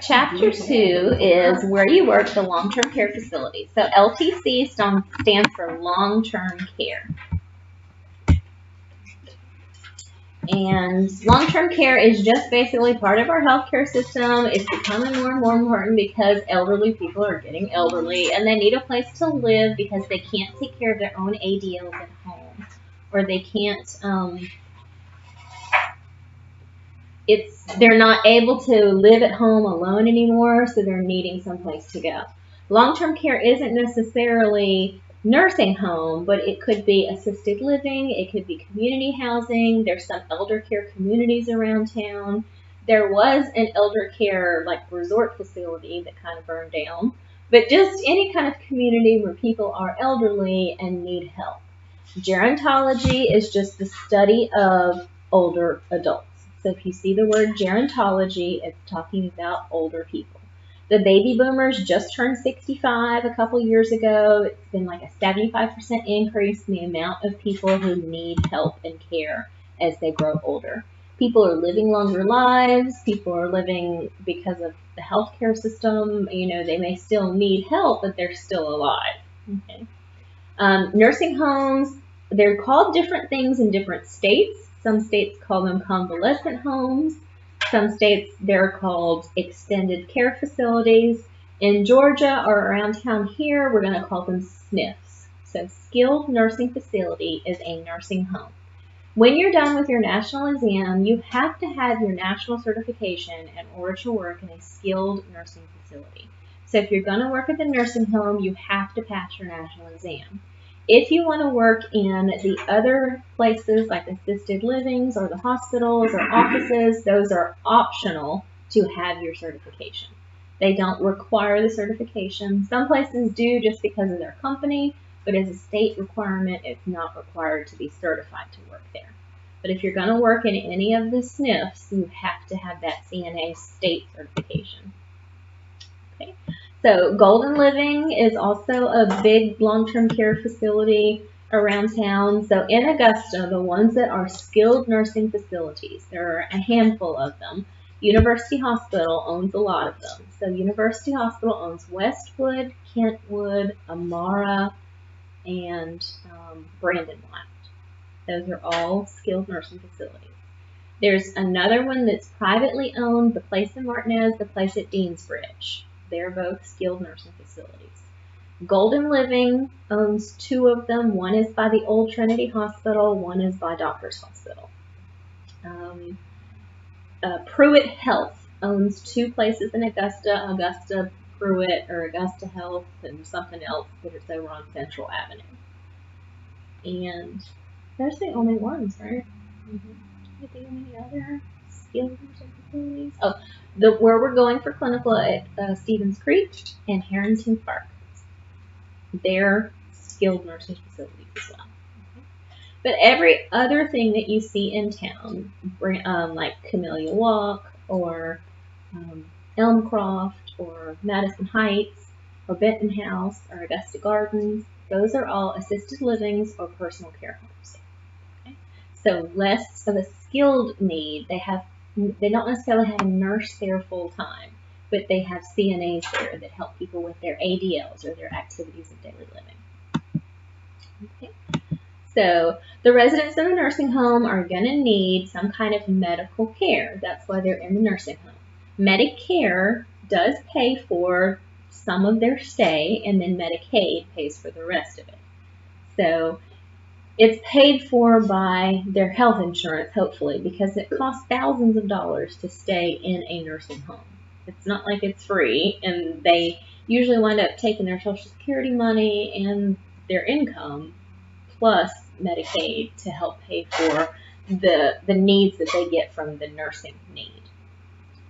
Chapter 2 is where you work, the long-term care facility. So LTC stands for long-term care. And long-term care is just basically part of our healthcare system. It's becoming more and more important because elderly people are getting elderly and they need a place to live because they can't take care of their own ADLs at home, or they can't, they're not able to live at home alone anymore, so they're needing someplace to go. Long-term care isn't necessarily nursing home, but it could be assisted living, it could be community housing. There's some elder care communities around town. There was an elder care resort facility that kind of burned down, but just any kind of community where people are elderly and need help. Gerontology is just the study of older adults. So if you see the word gerontology, it's talking about older people. The baby boomers just turned 65 a couple years ago. It's been like a 75% increase in the amount of people who need help and care as they grow older. People are living longer lives. People are living because of the healthcare system. They may still need help, but they're still alive. Okay. Nursing homes, they're called different things in different states. Some states call them convalescent homes. Some states, they're called extended care facilities. In Georgia or around town here, we're going to call them SNFs. So skilled nursing facility is a nursing home. When you're done with your national exam, you have to have your national certification in order to work in a skilled nursing facility. So if you're going to work at the nursing home, you have to pass your national exam. If you want to work in the other places like assisted livings or the hospitals or offices, those are optional to have your certification. They don't require the certification. Some places do just because of their company, but as a state requirement, it's not required to be certified to work there. But if you're going to work in any of the SNFs, you have to have that CNA state certification. Okay. So Golden Living is also a big long-term care facility around town. So in Augusta, the ones that are skilled nursing facilities, there are a handful of them. University Hospital owns a lot of them. So University Hospital owns Westwood, Kentwood, Amara, and Brandon White. Those are all skilled nursing facilities. There's another one that's privately owned, the place in Martinez, the place at Deansbridge. They're both skilled nursing facilities. Golden Living owns two of them. One is by the Old Trinity Hospital. One is by Doctors Hospital. Pruitt Health owns two places in Augusta. Augusta Pruitt or Augusta Health and something else that is over on Central Avenue. And those are the only ones, right? Are there any other skilled nursing facilities? Oh, where we're going for clinical at Stevens Creek and Harrington Park. They're skilled nursing facilities as well. Okay. But every other thing that you see in town, like Camellia Walk or Elmcroft or Madison Heights or Benton House or Augusta Gardens, those are all assisted livings or personal care homes. Okay. So less of a skilled need. They don't necessarily have a nurse there full time, but they have CNAs there that help people with their ADLs or their activities of daily living. Okay. So the residents of a nursing home are going to need some kind of medical care. That's why they're in the nursing home. Medicare does pay for some of their stay, and then Medicaid pays for the rest of it. So it's paid for by their health insurance, hopefully, because it costs thousands of dollars to stay in a nursing home. It's not like it's free, and they usually wind up taking their Social Security money and their income plus Medicaid to help pay for the needs that they get from the nursing need.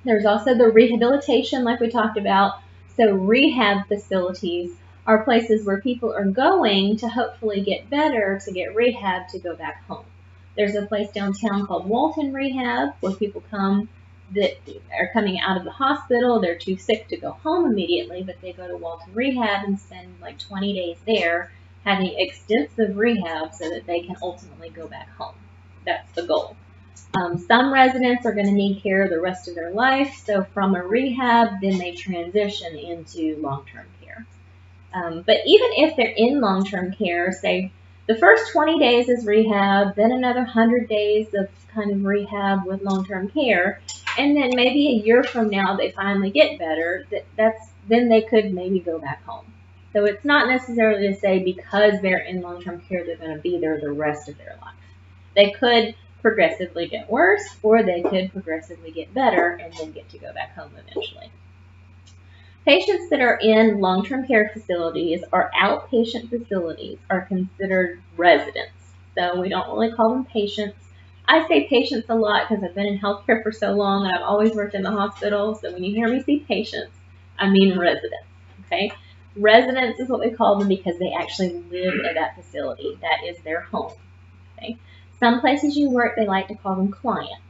There's also the rehabilitation, like we talked about. So rehab facilities are places where people are going to hopefully get better, to get rehab, to go back home. There's a place downtown called Walton Rehab where people come that are coming out of the hospital. They're too sick to go home immediately, but they go to Walton Rehab and spend like 20 days there having extensive rehab so that they can ultimately go back home. That's the goal. Some residents are going to need care the rest of their life, so from a rehab, then they transition into long-term care. But even if they're in long-term care, say the first 20 days is rehab, then another 100 days of kind of rehab with long-term care, and then maybe a year from now they finally get better, then they could maybe go back home. So it's not necessarily to say because they're in long-term care they're going to be there the rest of their life. They could progressively get worse, or they could progressively get better and then get to go back home eventually. Patients that are in long-term care facilities or outpatient facilities are considered residents. So we don't really call them patients. I say patients a lot because I've been in healthcare for so long and I've always worked in the hospital. So when you hear me say patients, I mean residents. Okay? Residents is what we call them because they actually live at that facility. That is their home. Okay? Some places you work, they like to call them clients.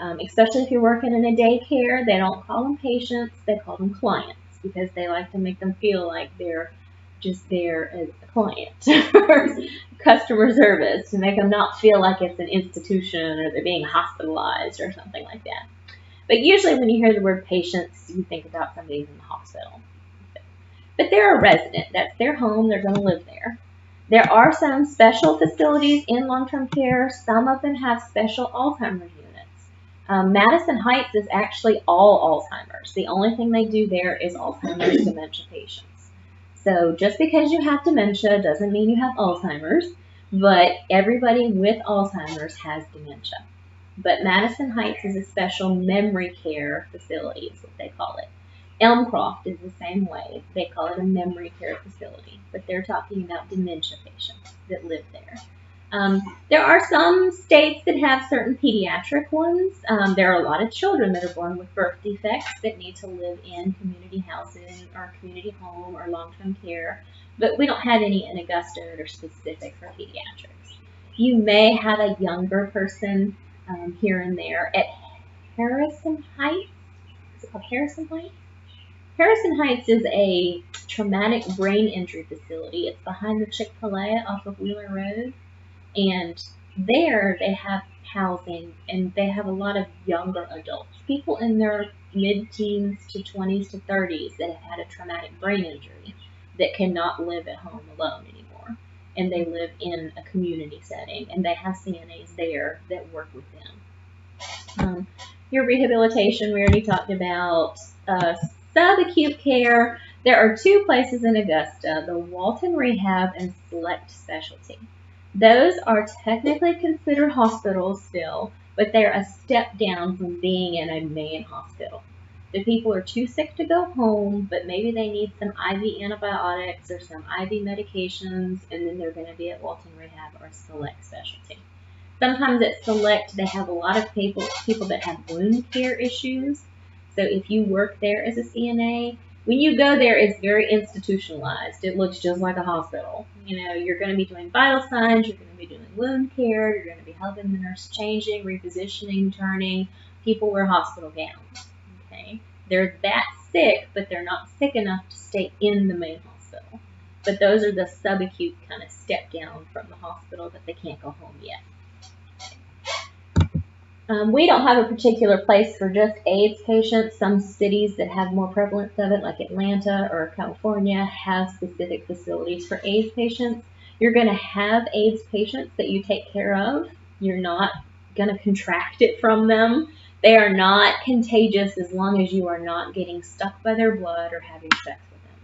Especially if you're working in a daycare, they don't call them patients, they call them clients because they like to make them feel like they're just there as a client or customer service to make them not feel like it's an institution or they're being hospitalized or something like that. But usually when you hear the word patients, you think about somebody who's in the hospital. But they're a resident. That's their home. They're going to live there. There are some special facilities in long-term care. Some of them have special Alzheimer's units. Madison Heights is actually all Alzheimer's. The only thing they do there is Alzheimer's dementia patients. So just because you have dementia doesn't mean you have Alzheimer's, but everybody with Alzheimer's has dementia. But Madison Heights is a special memory care facility, is what they call it. Elmcroft is the same way. They call it a memory care facility, but they're talking about dementia patients that live there. There are some states that have certain pediatric ones. There are a lot of children that are born with birth defects that need to live in community housing or community home or long-term care, but we don't have any in Augusta that are specific for pediatrics. You may have a younger person here and there at Harrison Heights. Is it called Harrison Heights? Harrison Heights is a traumatic brain injury facility. It's behind the Chick-fil-A off of Wheeler Road. And there they have housing and they have a lot of younger adults, people in their mid-teens to 20s to 30s that have had a traumatic brain injury that cannot live at home alone anymore. And they live in a community setting and they have CNAs there that work with them. Your rehabilitation, we already talked about. Subacute care, there are two places in Augusta, the Walton Rehab and Select Specialty. Those are technically considered hospitals still, but they're a step down from being in a main hospital. The people are too sick to go home, but maybe they need some IV antibiotics or some IV medications, and then they're going to be at Walton Rehab or Select Specialty. Sometimes at Select, they have a lot of people that have wound care issues. So if you work there as a CNA, when you go there, it's very institutionalized. It looks just like a hospital. You know, you're going to be doing vital signs, you're going to be doing wound care, you're going to be helping the nurse changing, repositioning, turning. People wear hospital gowns. Okay, they're that sick, but they're not sick enough to stay in the main hospital. But those are the subacute kind of step down from the hospital that they can't go home yet. We don't have a particular place for just AIDS patients. Some cities that have more prevalence of it, like Atlanta or California, have specific facilities for AIDS patients. You're going to have AIDS patients that you take care of. You're not going to contract it from them. They are not contagious as long as you are not getting stuck by their blood or having sex with them.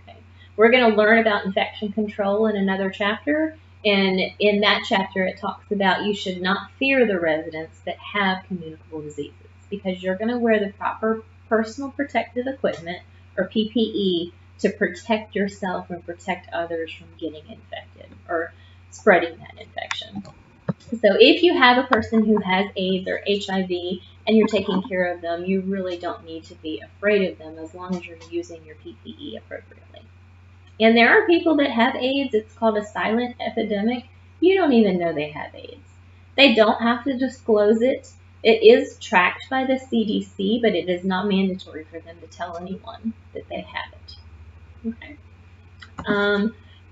Okay. We're going to learn about infection control in another chapter. And in that chapter, it talks about you should not fear the residents that have communicable diseases because you're going to wear the proper personal protective equipment, or PPE, to protect yourself and protect others from getting infected or spreading that infection. So if you have a person who has AIDS or HIV and you're taking care of them, you really don't need to be afraid of them as long as you're using your PPE appropriately. And there are people that have AIDS. It's called a silent epidemic. You don't even know they have AIDS. They don't have to disclose it. It is tracked by the CDC, but it is not mandatory for them to tell anyone that they have it. Okay.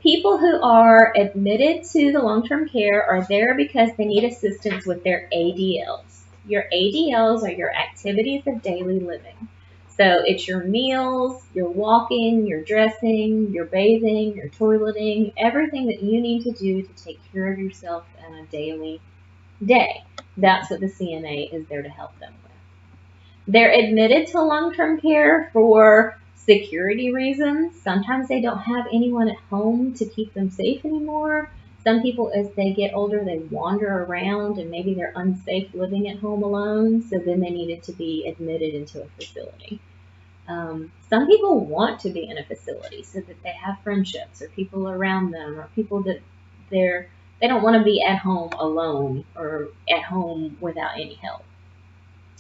People who are admitted to the long-term care are there because they need assistance with their ADLs. Your ADLs are your activities of daily living. So it's your meals, your walking, your dressing, your bathing, your toileting, everything that you need to do to take care of yourself on a daily day. That's what the CNA is there to help them with. They're admitted to long-term care for security reasons. Sometimes they don't have anyone at home to keep them safe anymore. Some people, as they get older, they wander around and maybe they're unsafe living at home alone, so then they needed to be admitted into a facility. Some people want to be in a facility so that they have friendships or people around them or people that they don't want to be at home alone or at home without any help.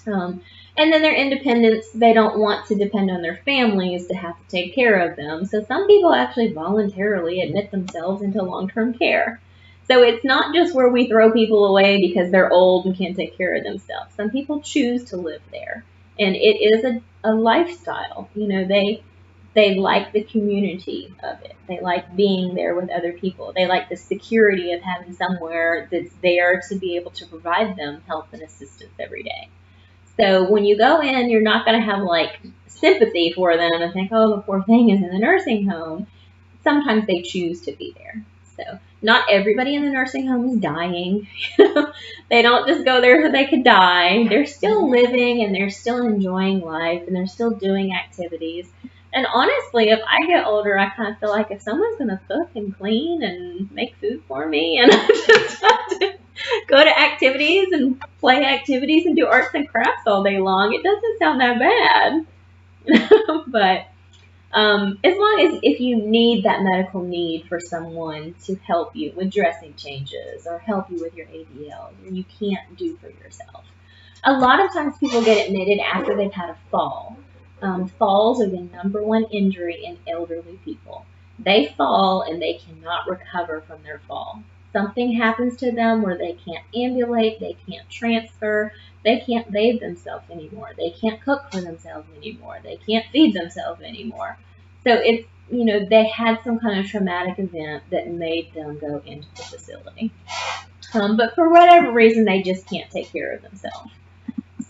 And then their independence, they don't want to depend on their families to have to take care of them. So some people actually voluntarily admit themselves into long-term care. So it's not just where we throw people away because they're old and can't take care of themselves. Some people choose to live there. And it is a lifestyle. You know, they like the community of it. They like being there with other people. They like the security of having somewhere that's there to be able to provide them help and assistance every day. So when you go in, you're not going to have like sympathy for them and think, oh, the poor thing is in the nursing home. Sometimes they choose to be there. So not everybody in the nursing home is dying. They don't just go there so they could die. They're still living and they're still enjoying life and they're still doing activities. And honestly, if I get older, I kind of feel like if someone's going to cook and clean and make food for me and I just have to go to activities and play activities and do arts and crafts all day long, it doesn't sound that bad. But as long as if you need that medical need for someone to help you with dressing changes or help you with your ADLs, or you can't do for yourself. A lot of times people get admitted after they've had a fall. Falls are the #1 injury in elderly people. They fall and they cannot recover from their fall. Something happens to them where they can't ambulate, they can't transfer, they can't bathe themselves anymore, they can't cook for themselves anymore, they can't feed themselves anymore. So it's, you know, they had some kind of traumatic event that made them go into the facility. But for whatever reason, they just can't take care of themselves.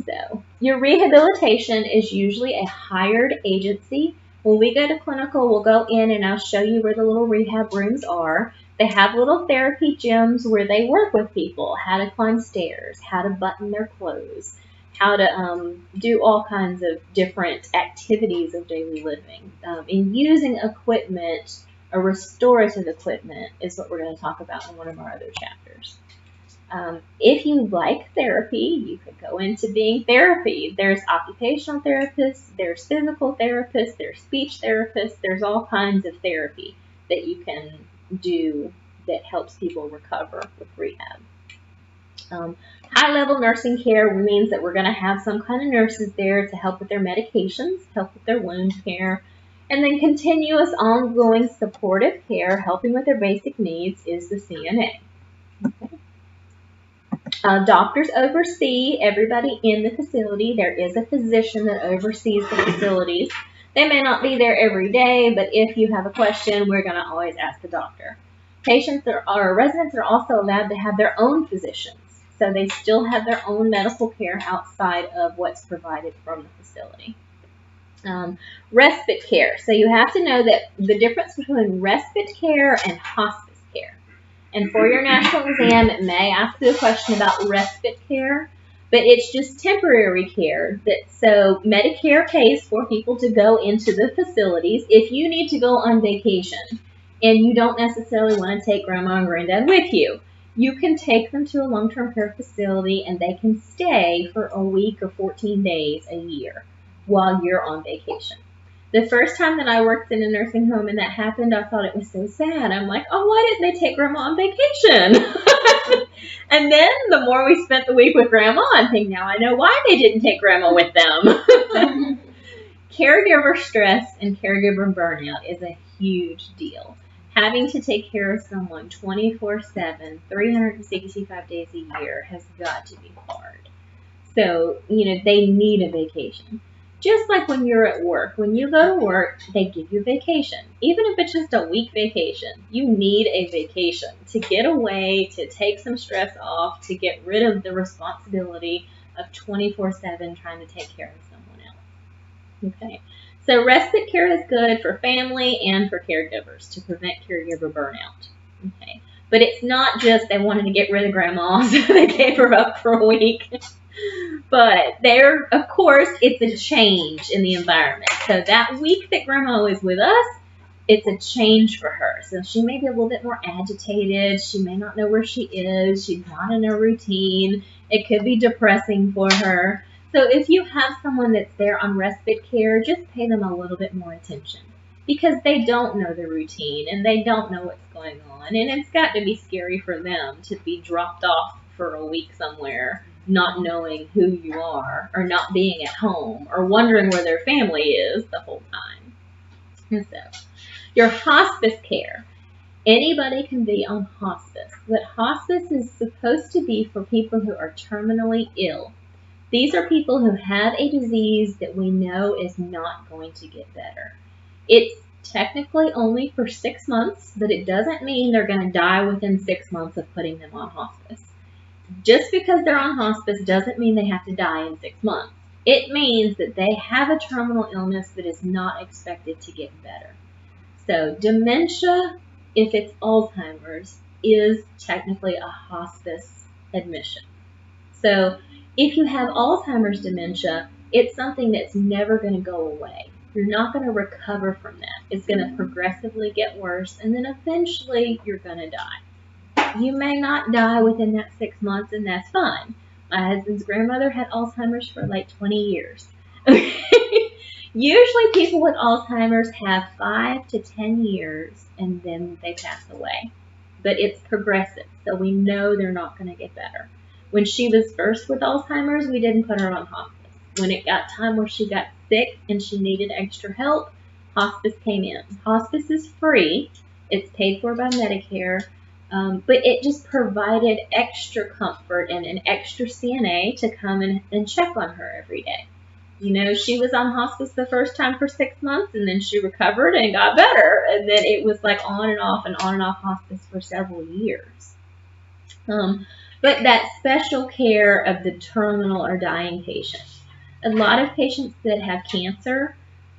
So your rehabilitation is usually a hired agency. When we go to clinical, we'll go in and I'll show you where the little rehab rooms are. They have little therapy gyms where they work with people, how to climb stairs, how to button their clothes, how to do all kinds of different activities of daily living. And using equipment, or restorative equipment, is what we're going to talk about in one of our other chapters. If you like therapy, you could go into being therapy. There's occupational therapists, there's physical therapists, there's speech therapists, there's all kinds of therapy that you can do that helps people recover with rehab. High-level nursing care means that we're going to have some kind of nurses there to help with their medications, help with their wound care, and then continuous ongoing supportive care, helping with their basic needs, is the CNA. Okay. Doctors oversee everybody in the facility. There is a physician that oversees the facilities. They may not be there every day, but if you have a question, we're going to always ask the doctor. Patients or residents are also allowed to have their own physicians, so they still have their own medical care outside of what's provided from the facility. Respite care. So you have to know that the difference between respite care and hospice care. And for your national exam, it may ask you a question about respite care, but it's just temporary care. So Medicare pays for people to go into the facilities. If you need to go on vacation and you don't necessarily want to take grandma and granddad with you, you can take them to a long-term care facility and they can stay for a week or 14 days a year while you're on vacation. The first time that I worked in a nursing home and that happened, I thought it was so sad. I'm like, oh, why didn't they take grandma on vacation? And then the more we spent the week with grandma, I think now I know why they didn't take grandma with them. Caregiver stress and caregiver burnout is a huge deal. Having to take care of someone 24/7, 365 days a year has got to be hard. So, you know, they need a vacation. Just like when you're at work. When you go to work, they give you vacation. Even if it's just a week vacation, you need a vacation to get away, to take some stress off, to get rid of the responsibility of 24/7 trying to take care of someone else. Okay. So respite care is good for family and for caregivers to prevent caregiver burnout. Okay. But it's not just they wanted to get rid of grandma, so they gave her up for a week. But there, of course, it's a change in the environment. So that week that grandma is with us, it's a change for her. So she may be a little bit more agitated. She may not know where she is. She's not in a routine. It could be depressing for her. So if you have someone that's there on respite care, just pay them a little bit more attention, because they don't know the routine and they don't know what's going on. And it's got to be scary for them to be dropped off for a week somewhere, not knowing who you are, or not being at home, or wondering where their family is the whole time. And so, your hospice care. Anybody can be on hospice, but hospice is supposed to be for people who are terminally ill. These are people who have a disease that we know is not going to get better. It's technically only for 6 months, but it doesn't mean they're going to die within 6 months of putting them on hospice. Just because they're on hospice doesn't mean they have to die in 6 months. It means that they have a terminal illness that is not expected to get better. So dementia, if it's Alzheimer's, is technically a hospice admission. So if you have Alzheimer's dementia, it's something that's never going to go away. You're not going to recover from that. It's going to progressively get worse, and then eventually you're going to die. You may not die within that 6 months, and that's fine. My husband's grandmother had Alzheimer's for like 20 years. Usually people with Alzheimer's have 5 to 10 years, and then they pass away. But it's progressive, so we know they're not going to get better. When she was first with Alzheimer's, we didn't put her on hospice. When it got time where she got sick and she needed extra help, hospice came in. Hospice is free. It's paid for by Medicare, but it just provided extra comfort and an extra CNA to come and check on her every day. You know, she was on hospice the first time for 6 months, and then she recovered and got better. And then it was like on and off hospice for several years. But that special care of the terminal or dying patients. A lot of patients that have cancer,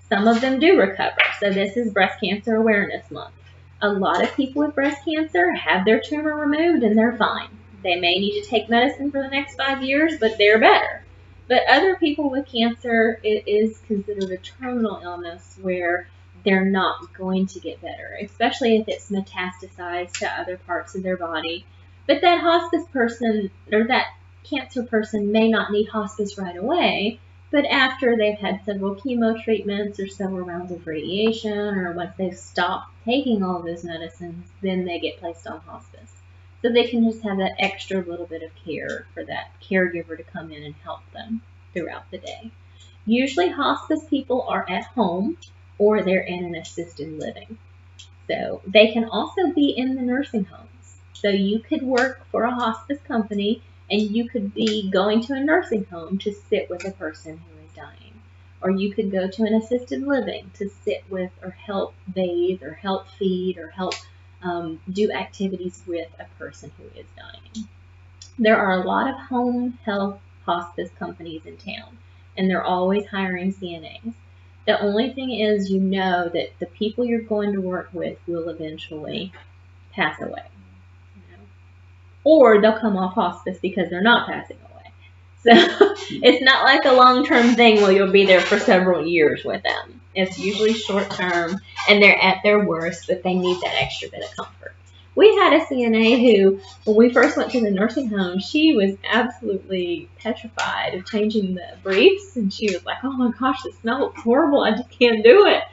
some of them do recover. So this is Breast Cancer Awareness Month. A lot of people with breast cancer have their tumor removed and they're fine. They may need to take medicine for the next 5 years, but they're better. But other people with cancer, it is considered a terminal illness where they're not going to get better, especially if it's metastasized to other parts of their body. But that hospice person, or that cancer person, may not need hospice right away, but after they've had several chemo treatments or several rounds of radiation, or once they've stopped taking all those medicines, then they get placed on hospice. So they can just have that extra little bit of care for that caregiver to come in and help them throughout the day. Usually hospice people are at home or they're in an assisted living. So they can also be in the nursing homes. So you could work for a hospice company and you could be going to a nursing home to sit with a person who is dying. Or you could go to an assisted living to sit with or help bathe or help feed or help do activities with a person who is dying. There are a lot of home health hospice companies in town, and they're always hiring CNAs. The only thing is, you know that the people you're going to work with will eventually pass away. Or they'll come off hospice because they're not passing away. So it's not like a long-term thing where you'll be there for several years with them. It's usually short-term, and they're at their worst, but they need that extra bit of comfort. We had a CNA who, when we first went to the nursing home, she was absolutely petrified of changing the briefs, and she was like, oh my gosh, this smells horrible, I just can't do it.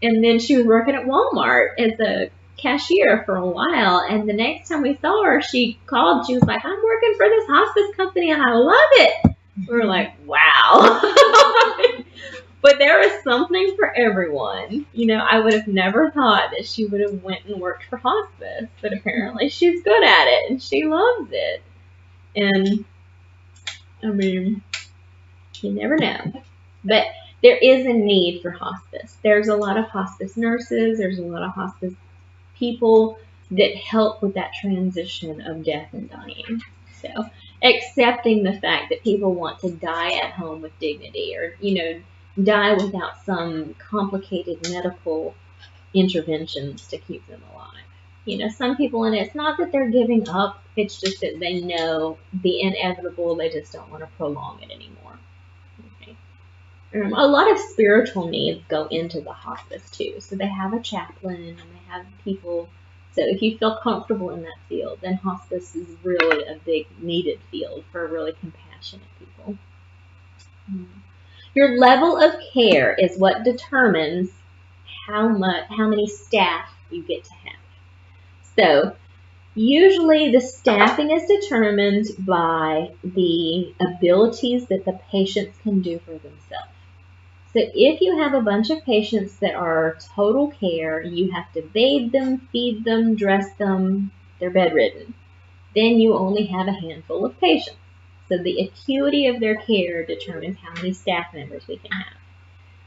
And then she was working at Walmart as a cashier for a while, and the next time we saw her, she called, she was like, I'm working for this hospice company and I love it. We were like, wow. But there is something for everyone. You know, I would have never thought that she would have went and worked for hospice, but apparently she's good at it and she loves it. And I mean, you never know. But there is a need for hospice. There's a lot of hospice nurses. There's a lot of hospice people that help with that transition of death and dying. So accepting the fact that people want to die at home with dignity, or, die without some complicated medical interventions to keep them alive. Some people, and it's not that they're giving up, it's just that they know the inevitable, they just don't want to prolong it anymore. Okay. A lot of spiritual needs go into the hospice too. So they have a chaplain and they have people. So if you feel comfortable in that field, then hospice is really a big needed field for really compassionate people. Your level of care is what determines how many staff you get to have. So usually the staffing is determined by the abilities that the patients can do for themselves. So if you have a bunch of patients that are total care, you have to bathe them, feed them, dress them, they're bedridden, then you only have a handful of patients. So the acuity of their care determines how many staff members we can have.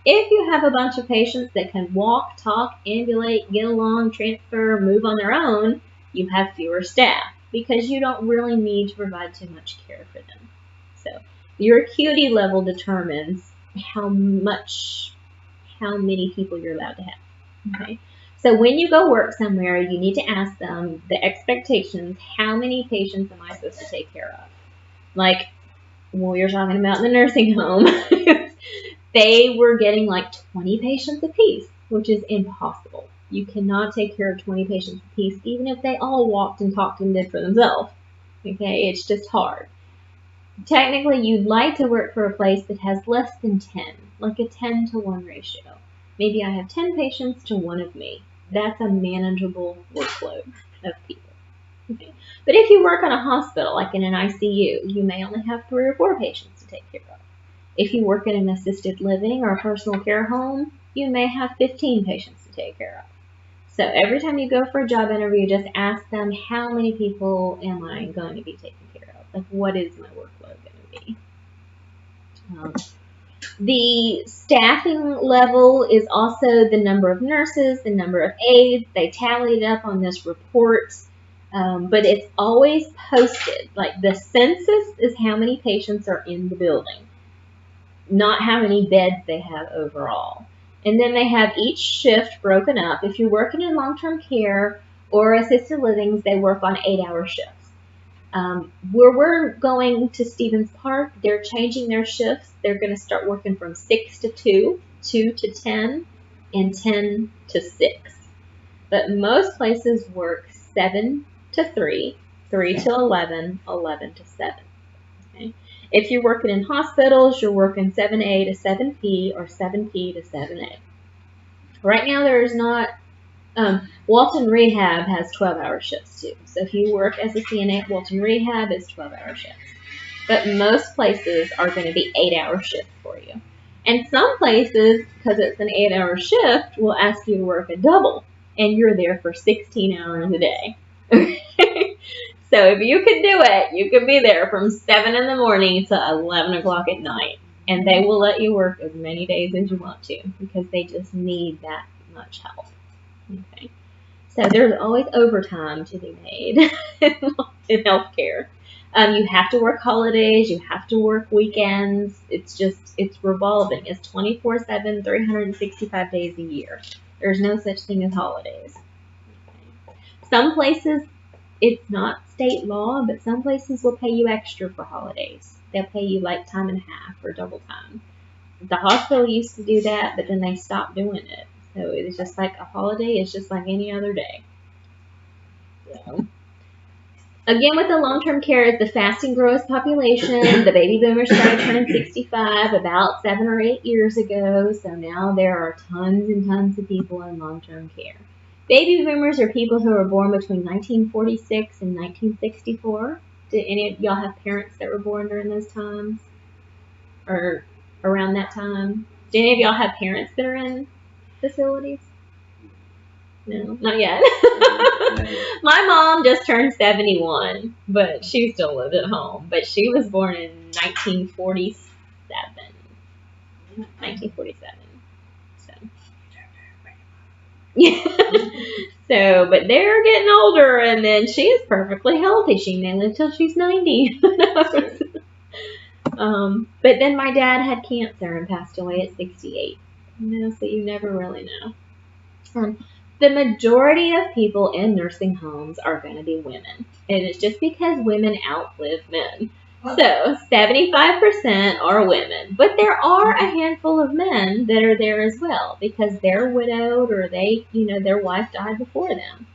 If you have a bunch of patients that can walk, talk, ambulate, get along, transfer, move on their own, you have fewer staff because you don't really need to provide too much care for them. So your acuity level determines how many people you're allowed to have. Okay. So when you go work somewhere, you need to ask them the expectations. How many patients am I supposed to take care of? Like, you're talking about in the nursing home. They were getting like 20 patients apiece, which is impossible. You cannot take care of 20 patients apiece, even if they all walked and talked and did for themselves. Okay, it's just hard. Technically, you'd like to work for a place that has less than 10, like a 10-to-1 ratio. Maybe I have 10 patients to 1 of me. That's a manageable workload of people. Okay. But if you work on a hospital, like in an ICU, you may only have 3 or 4 patients to take care of. If you work in an assisted living or a personal care home, you may have 15 patients to take care of. So every time you go for a job interview, just ask them, how many people am I going to be taking care of? Like, what is my workload going to be? The staffing level is also the number of nurses, the number of aides. They tally it up on this report, but it's always posted. Like, the census is how many patients are in the building, not how many beds they have overall. And then they have each shift broken up. If you're working in long-term care or assisted livings, they work on 8-hour shifts. Where we're going to Stevens Park, they're changing their shifts. They're going to start working from 6 to 2, 2 to 10, and 10 to 6. But most places work 7 to 3, 3 to 11, 11 to 7. Okay? If you're working in hospitals, you're working 7A to 7P or 7P to 7A. Right now, there's not. Walton Rehab has 12-hour shifts too. So if you work as a CNA at Walton Rehab, it's 12-hour shifts. But most places are going to be 8-hour shifts for you. And some places, because it's an 8-hour shift, will ask you to work a double, and you're there for 16 hours a day. So if you can do it, you can be there from 7 in the morning to 11 o'clock at night. And they will let you work as many days as you want to, because they just need that much help. Okay. So there's always overtime to be made in healthcare. You have to work holidays. You have to work weekends. It's revolving. It's 24/7, 365 days a year. There's no such thing as holidays. Okay. Some places, it's not state law, but some places will pay you extra for holidays. They'll pay you like time and a half or double time. The hospital used to do that, but then they stopped doing it. So it's just like a holiday. It's just like any other day. So, again, with the long-term care, is the fast and growing population. The baby boomers started turning 65 about 7 or 8 years ago. So now there are tons and tons of people in long-term care. Baby boomers are people who were born between 1946 and 1964. Did any of y'all have parents that were born during those times? Or around that time? Do any of y'all have parents that are in facilities? No, not yet. My mom just turned 71, but she still lived at home. But she was born in 1947. 1947. So. Yeah. So, but they're getting older, and then she is perfectly healthy. She may live till she's 90. But then my dad had cancer and passed away at 68. So you never really know. The majority of people in nursing homes are going to be women, and it's just because women outlive men. So 75% are women, but there are a handful of men that are there as well because they're widowed or their wife died before them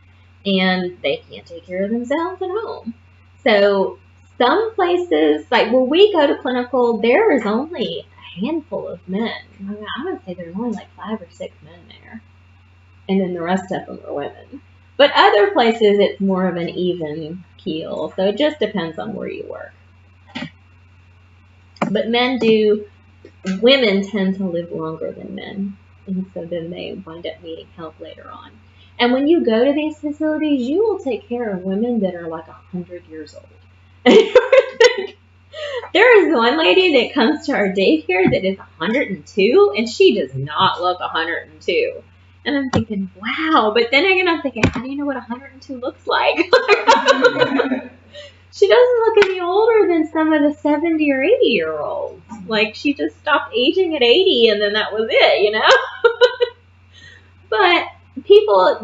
and they can't take care of themselves at home. So some places, like where we go to clinical, there is only a handful of men. I would say there's only like 5 or 6 men there, and then the rest of them are women. But other places, it's more of an even keel, so it just depends on where you work. But women tend to live longer than men, and so then they wind up needing help later on. And when you go to these facilities, you will take care of women that are like 100 years old. There is one lady that comes to our daycare that is 102, and she does not look 102. And I'm thinking, wow. But then again, I'm thinking, how do you know what 102 looks like? She doesn't look any older than some of the 70 or 80-year-olds. Like, she just stopped aging at 80, and then that was it, But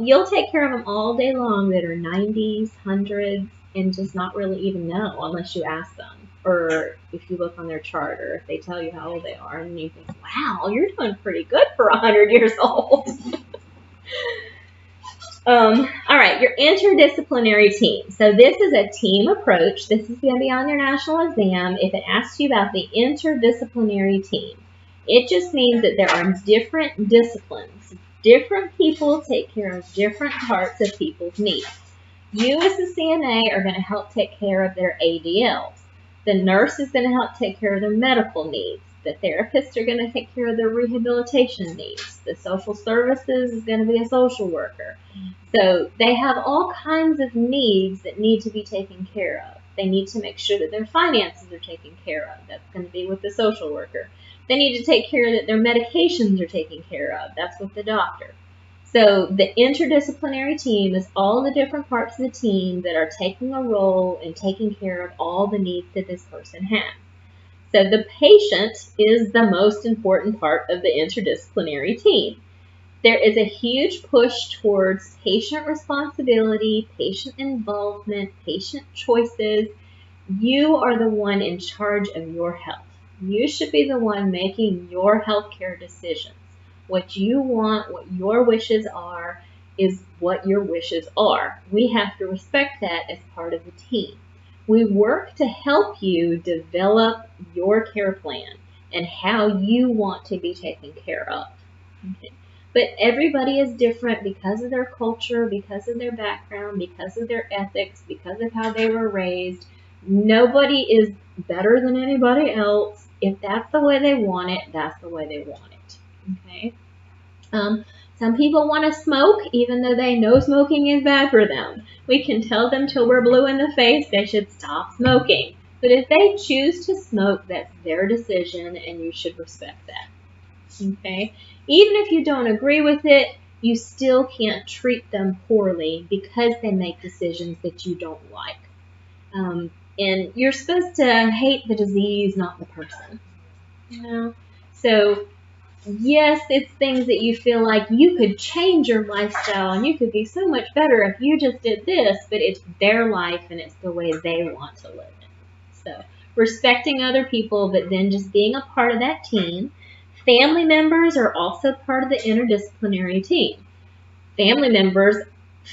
you'll take care of them all day long that are 90s, 100s, and just not really even know unless you ask them. Or if you look on their chart, or if they tell you how old they are, and you think, wow, you're doing pretty good for 100 years old. All right, your interdisciplinary team. So this is a team approach. This is going to be on your national exam. If it asks you about the interdisciplinary team, it just means that there are different disciplines. Different people take care of different parts of people's needs. You as the CNA are going to help take care of their ADLs. The nurse is going to help take care of their medical needs. The therapists are going to take care of their rehabilitation needs. The social services is going to be a social worker. So they have all kinds of needs that need to be taken care of. They need to make sure that their finances are taken care of. That's going to be with the social worker. They need to take care that their medications are taken care of. That's with the doctor. So the interdisciplinary team is all the different parts of the team that are taking a role and taking care of all the needs that this person has. So the patient is the most important part of the interdisciplinary team. There is a huge push towards patient responsibility, patient involvement, patient choices. You are the one in charge of your health. You should be the one making your healthcare decisions. What you want, what your wishes are, is what your wishes are. We have to respect that as part of the team. We work to help you develop your care plan and how you want to be taken care of. Okay. But everybody is different because of their culture, because of their background, because of their ethics, because of how they were raised. Nobody is better than anybody else. If that's the way they want it, that's the way they want it. Okay. Some people want to smoke even though they know smoking is bad for them. We can tell them till we're blue in the face they should stop smoking. But if they choose to smoke, that's their decision and you should respect that. Okay? Even if you don't agree with it, you still can't treat them poorly because they make decisions that you don't like. And you're supposed to hate the disease, not the person. So yes, it's things that you feel like you could change your lifestyle and you could be so much better if you just did this, but it's their life and it's the way they want to live it. So respecting other people, but then just being a part of that team. Family members are also part of the interdisciplinary team. Family members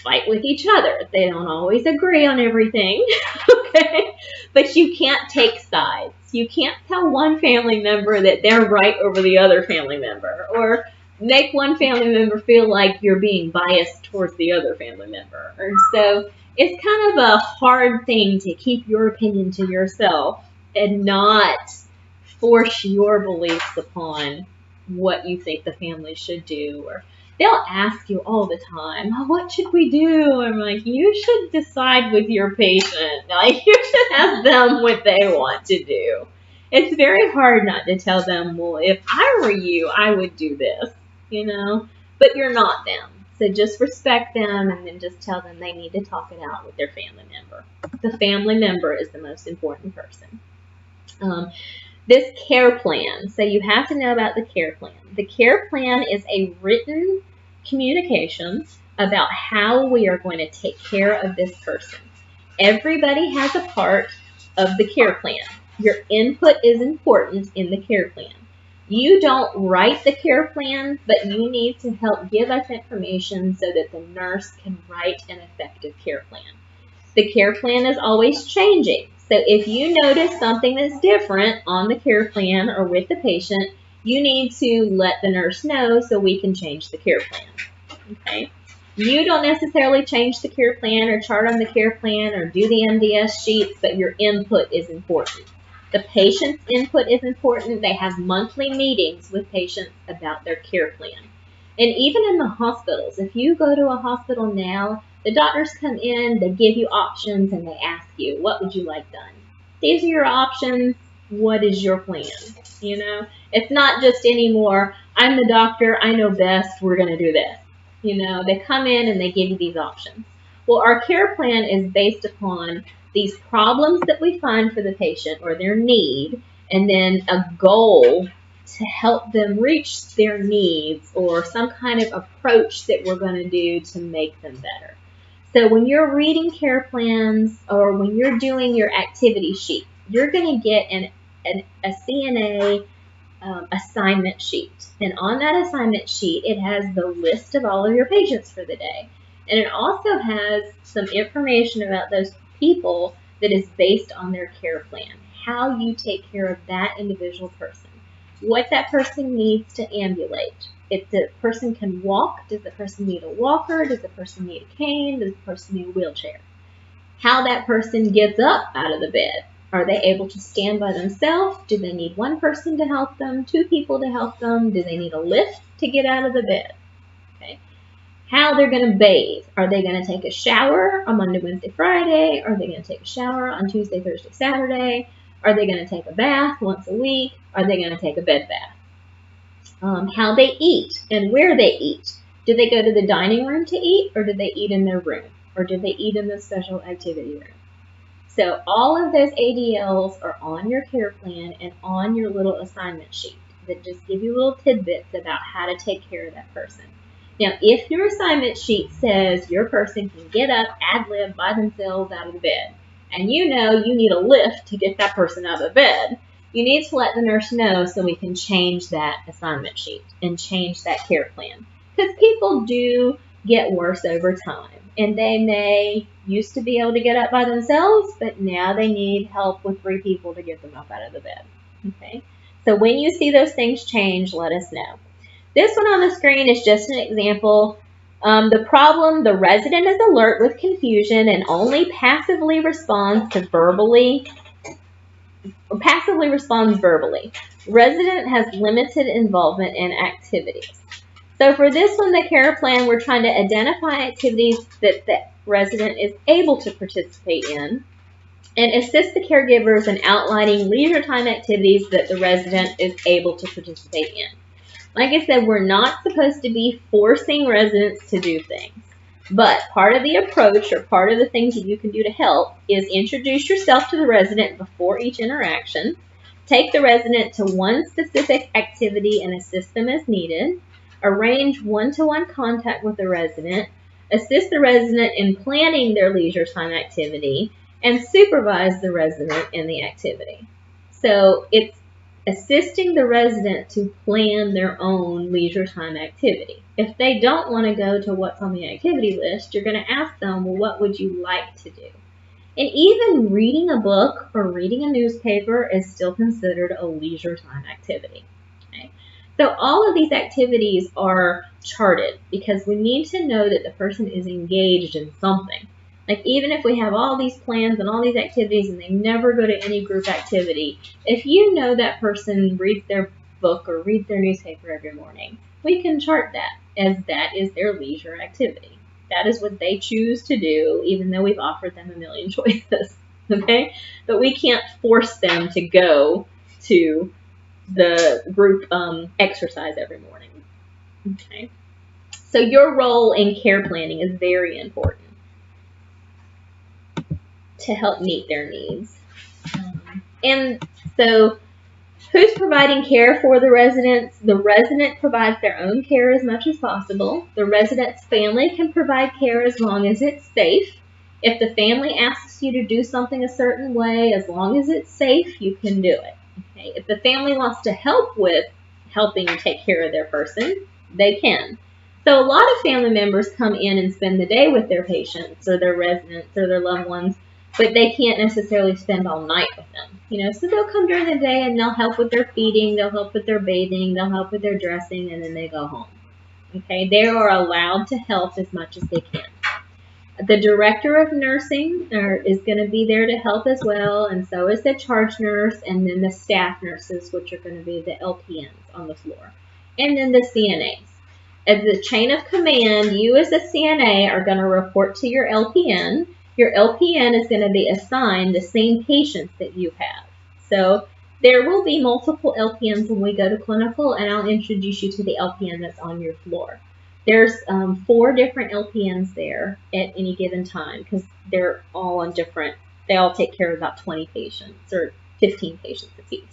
fight with each other. They don't always agree on everything, okay? But you can't take sides. You can't tell one family member that they're right over the other family member, or make one family member feel like you're being biased towards the other family member. And so it's kind of a hard thing to keep your opinion to yourself and not force your beliefs upon what you think the family should do. Or they'll ask you all the time, oh, what should we do? I'm like, you should decide with your patient. Like, you should ask them what they want to do. it's very hard not to tell them, well, if I were you, I would do this, but you're not them. So just respect them and then just tell them they need to talk it out with their family member. The family member is the most important person. This care plan. So you have to know about the care plan. The care plan is a written communication about how we are going to take care of this person. Everybody has a part of the care plan. Your input is important in the care plan. You don't write the care plan, but you need to help give us information so that the nurse can write an effective care plan. The care plan is always changing. So if you notice something that's different on the care plan or with the patient, you need to let the nurse know so we can change the care plan. Okay? You don't necessarily change the care plan or chart on the care plan or do the MDS sheets, but your input is important. The patient's input is important. They have monthly meetings with patients about their care plan. And even in the hospitals, if you go to a hospital now, the doctors come in, they give you options, and they ask you, what would you like done? These are your options. What is your plan? It's not just anymore, I'm the doctor, I know best, we're going to do this. They come in and they give you these options. Well, our care plan is based upon these problems that we find for the patient or their need, and then a goal to help them reach their needs or some kind of approach that we're going to do to make them better. So when you're reading care plans or when you're doing your activity sheet, you're going to get a CNA assignment sheet. And on that assignment sheet, it has the list of all of your patients for the day. And it also has some information about those people that is based on their care plan, how you take care of that individual person, what that person needs to ambulate. If the person can walk, does the person need a walker? Does the person need a cane? Does the person need a wheelchair? How that person gets up out of the bed. Are they able to stand by themselves? Do they need one person to help them, two people to help them? Do they need a lift to get out of the bed? Okay. How they're going to bathe. Are they going to take a shower on Monday, Wednesday, Friday? Are they going to take a shower on Tuesday, Thursday, Saturday? Are they going to take a bath once a week? Are they going to take a bed bath? How they eat and where they eat. Do they go to the dining room to eat, or do they eat in their room? Or do they eat in the special activity room? So all of those ADLs are on your care plan and on your little assignment sheet that just give you little tidbits about how to take care of that person. Now, if your assignment sheet says your person can get up, ad-lib by themselves out of the bed, and you need a lift to get that person out of the bed, you need to let the nurse know so we can change that assignment sheet and change that care plan. Because people do get worse over time. And they may used to be able to get up by themselves, but now they need help with 3 people to get them up out of the bed. Okay? So when you see those things change, let us know. This one on the screen is just an example. The problem, the resident is alert with confusion and only passively responds verbally. Resident has limited involvement in activities. So for this one, the care plan, we're trying to identify activities that the resident is able to participate in and assist the caregivers in outlining leisure time activities that the resident is able to participate in. Like I said, we're not supposed to be forcing residents to do things. But part of the approach or part of the things that you can do to help is introduce yourself to the resident before each interaction, take the resident to one specific activity and assist them as needed, arrange one-to-one contact with the resident, assist the resident in planning their leisure time activity, and supervise the resident in the activity. So it's assisting the resident to plan their own leisure time activity. If they don't want to go to what's on the activity list, you're going to ask them, well, what would you like to do? And even reading a book or reading a newspaper is still considered a leisure time activity. Okay? So all of these activities are charted because we need to know that the person is engaged in something. Like even if we have all these plans and all these activities and they never go to any group activity, if you know that person reads their book or reads their newspaper every morning, we can chart that as that is their leisure activity. That is what they choose to do, even though we've offered them a million choices. Okay? But we can't force them to go to the group exercise every morning. Okay. So your role in care planning is very important to help meet their needs. And so who's providing care for the residents? The resident provides their own care as much as possible. The resident's family can provide care as long as it's safe. If the family asks you to do something a certain way, as long as it's safe, you can do it. Okay? If the family wants to help with helping take care of their person, they can. So a lot of family members come in and spend the day with their patients or their residents or their loved ones, but they can't necessarily spend all night with them. So they'll come during the day and they'll help with their feeding, they'll help with their bathing, they'll help with their dressing, and then they go home. Okay, they are allowed to help as much as they can. The director of nursing is going to be there to help as well, and so is the charge nurse, and then the staff nurses, which are going to be the LPNs on the floor, and then the CNAs. As the chain of command, you as a CNA are going to report to your LPN. Your LPN is going to be assigned the same patients that you have. So there will be multiple LPNs when we go to clinical, and I'll introduce you to the LPN that's on your floor. There's 4 different LPNs there at any given time because they're all on different, they all take care of about 20 patients or 15 patients apiece.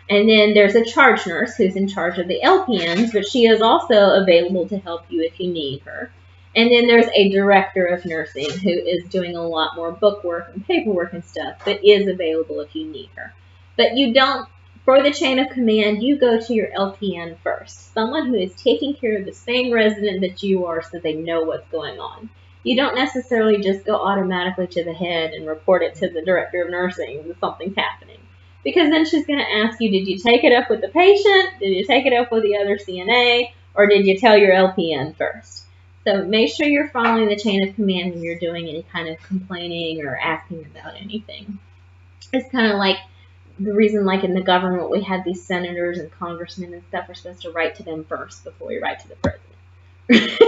And then there's a charge nurse who's in charge of the LPNs, but she is also available to help you if you need her. And then there's a director of nursing who is doing a lot more book work and paperwork and stuff, but is available if you need her. But you don't, for the chain of command, you go to your LPN first, someone who is taking care of the same resident that you are so they know what's going on. You don't necessarily just go automatically to the head and report it to the director of nursing that something's happening. Because then she's going to ask you, did you take it up with the patient? Did you take it up with the other CNA? Or did you tell your LPN first? So make sure you're following the chain of command when you're doing any kind of complaining or asking about anything. It's kind of like the reason, like in the government, we have these senators and congressmen and stuff. We're supposed to write to them first before we write to the president.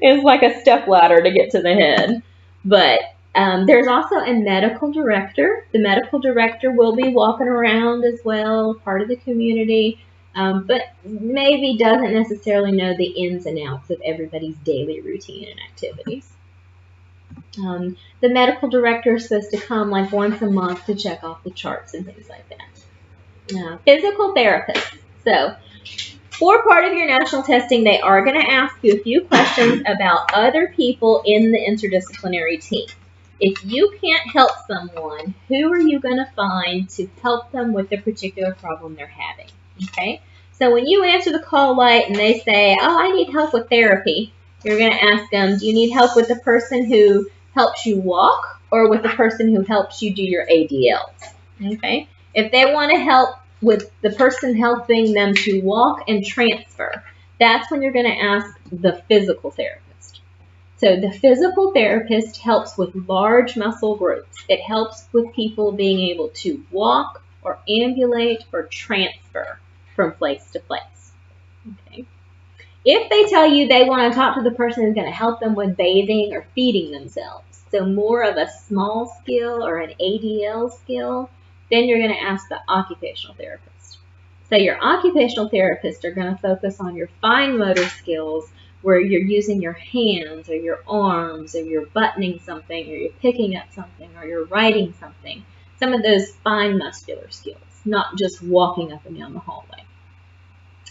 It's like a stepladder to get to the head. But there's also a medical director. The medical director will be walking around as well, part of the community, but maybe doesn't necessarily know the ins and outs of everybody's daily routine and activities. The medical director is supposed to come like once a month to check off the charts and things like that. Physical therapists. So for part of your national testing, they are going to ask you a few questions about other people in the interdisciplinary team. If you can't help someone, who are you going to find to help them with the particular problem they're having? Okay? So when you answer the call light and they say, oh, I need help with therapy, you're going to ask them, do you need help with the person who helps you walk or with the person who helps you do your ADLs? Okay? If they want to help with the person helping them to walk and transfer, that's when you're going to ask the physical therapist. So the physical therapist helps with large muscle groups. It helps with people being able to walk or ambulate or transfer from place to place. Okay. If they tell you they want to talk to the person who's going to help them with bathing or feeding themselves, so more of a small skill or an ADL skill, then you're going to ask the occupational therapist. So your occupational therapists are going to focus on your fine motor skills where you're using your hands or your arms or you're buttoning something or you're picking up something or you're writing something. Some of those fine muscular skills, not just walking up and down the hallway.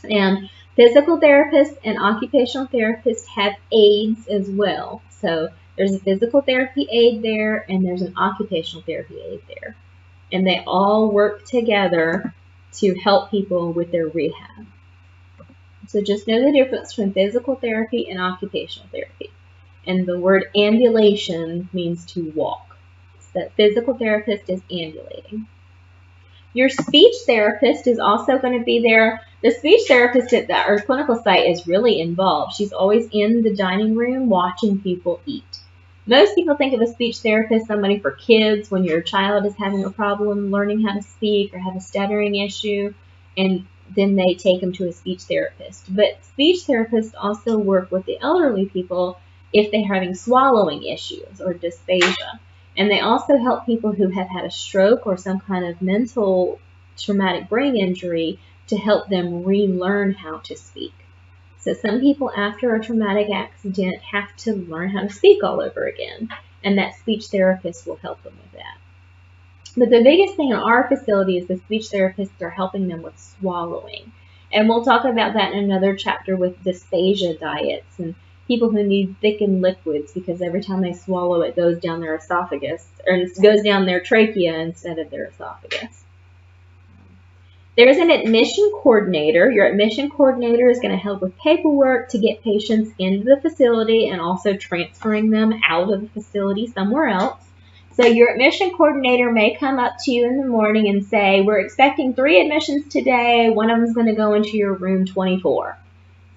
And physical therapists and occupational therapists have aides as well. So there's a physical therapy aide there and there's an occupational therapy aide there. And they all work together to help people with their rehab. So just know the difference between physical therapy and occupational therapy. And the word ambulation means to walk. So that physical therapist is ambulating. Your speech therapist is also going to be there. The speech therapist at our clinical site is really involved. She's always in the dining room watching people eat. Most people think of a speech therapist, somebody for kids when your child is having a problem learning how to speak or have a stuttering issue, and then they take them to a speech therapist. But speech therapists also work with the elderly people if they're having swallowing issues or dysphagia. And they also help people who have had a stroke or some kind of mental traumatic brain injury to help them relearn how to speak. So some people after a traumatic accident have to learn how to speak all over again, and that speech therapist will help them with that. But the biggest thing in our facility is the speech therapists are helping them with swallowing. And we'll talk about that in another chapter with dysphagia diets and people who need thickened liquids because every time they swallow it goes down their esophagus, or it goes down their trachea instead of their esophagus. There's an admission coordinator. Your admission coordinator is going to help with paperwork to get patients into the facility and also transferring them out of the facility somewhere else. So your admission coordinator may come up to you in the morning and say, we're expecting 3 admissions today. One of them is going to go into your room 24.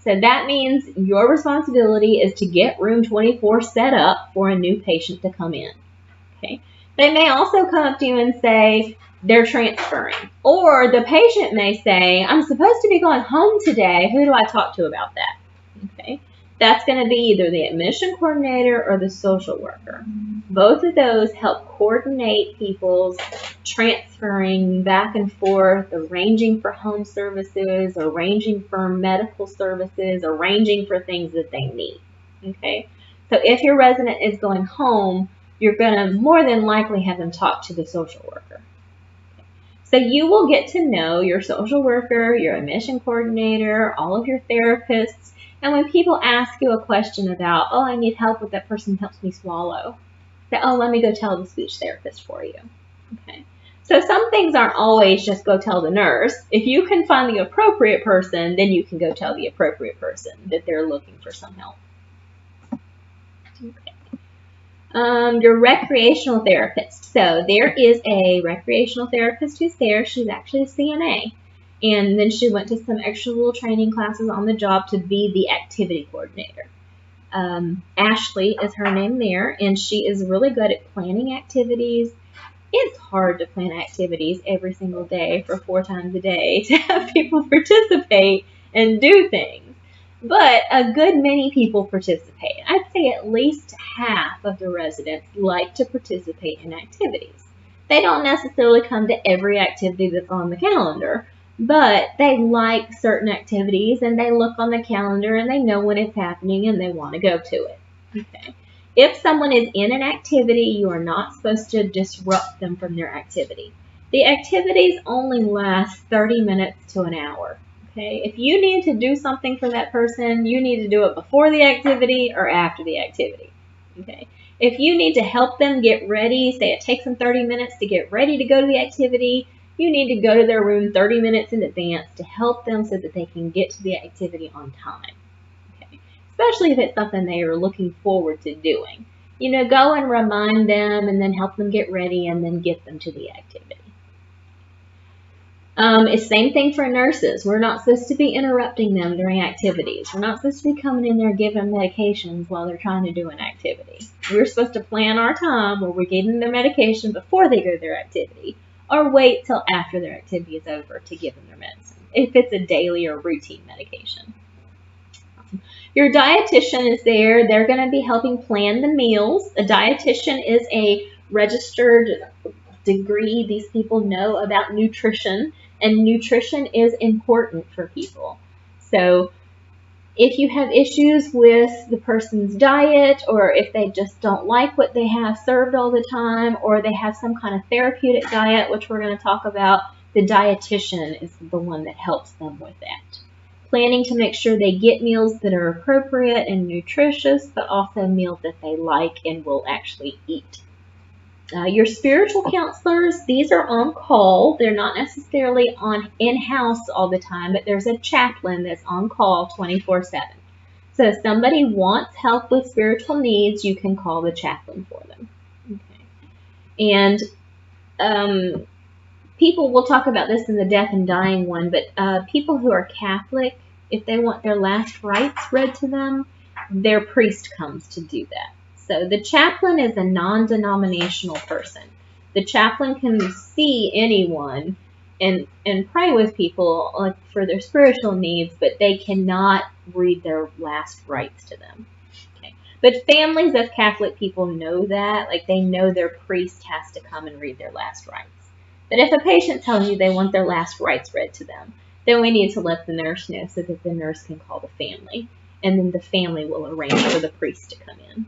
So that means your responsibility is to get room 24 set up for a new patient to come in. Okay. They may also come up to you and say they're transferring. Or the patient may say, I'm supposed to be going home today. Who do I talk to about that? Okay. That's going to be either the admission coordinator or the social worker. Both of those help coordinate people's transferring back and forth, arranging for home services, arranging for medical services, arranging for things that they need. Okay? So if your resident is going home, you're going to more than likely have them talk to the social worker. So you will get to know your social worker, your admission coordinator, all of your therapists. And when people ask you a question about, oh, I need help with that person who helps me swallow, say, oh, let me go tell the speech therapist for you. Okay. So some things aren't always just go tell the nurse. If you can find the appropriate person, then you can go tell the appropriate person that they're looking for some help. Okay. Your recreational therapist. So there is a recreational therapist who's there. She's actually a CNA. And then she went to some extra little training classes on the job to be the activity coordinator. Ashley is her name there, and she is really good at planning activities. It's hard to plan activities every single day for 4 times a day to have people participate and do things. But a good many people participate. I'd say at least half of the residents like to participate in activities. They don't necessarily come to every activity that's on the calendar, but they like certain activities and they look on the calendar and they know when it's happening and they want to go to it. Okay. If someone is in an activity, you are not supposed to disrupt them from their activity. The activities only last 30 minutes to an hour. Okay. If you need to do something for that person, you need to do it before the activity or after the activity. Okay. If you need to help them get ready, say it takes them 30 minutes to get ready to go to the activity, you need to go to their room 30 minutes in advance to help them so that they can get to the activity on time. Okay. Especially if it's something they are looking forward to doing. You know, go and remind them and then help them get ready and then get them to the activity. It's the same thing for nurses. We're not supposed to be interrupting them during activities. We're not supposed to be coming in there giving them medications while they're trying to do an activity. We're supposed to plan our time where we're giving them their medication before they go to their activity, or wait till after their activity is over to give them their medicine, if it's a daily or routine medication. Your dietitian is there. They're going to be helping plan the meals. A dietitian is a registered degree. These people know about nutrition, and nutrition is important for people. So if you have issues with the person's diet, or if they just don't like what they have served all the time, or they have some kind of therapeutic diet, which we're going to talk about, the dietitian is the one that helps them with that. Planning to make sure they get meals that are appropriate and nutritious, but also meals that they like and will actually eat. Your spiritual counselors, these are on call. They're not necessarily on in-house all the time, but there's a chaplain that's on call 24/7. So if somebody wants help with spiritual needs, you can call the chaplain for them. Okay. And people, we'll talk about this in the death and dying one, but people who are Catholic, if they want their last rites read to them, their priest comes to do that. So the chaplain is a non-denominational person. The chaplain can see anyone and pray with people like for their spiritual needs, but they cannot read their last rites to them. Okay. But families of Catholic people know that, like they know their priest has to come and read their last rites. But if a patient tells you they want their last rites read to them, then we need to let the nurse know so that the nurse can call the family, and then the family will arrange for the priest to come in.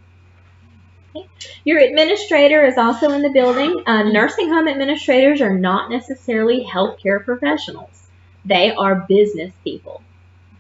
Okay. Your administrator is also in the building. Nursing home administrators are not necessarily healthcare professionals. They are business people.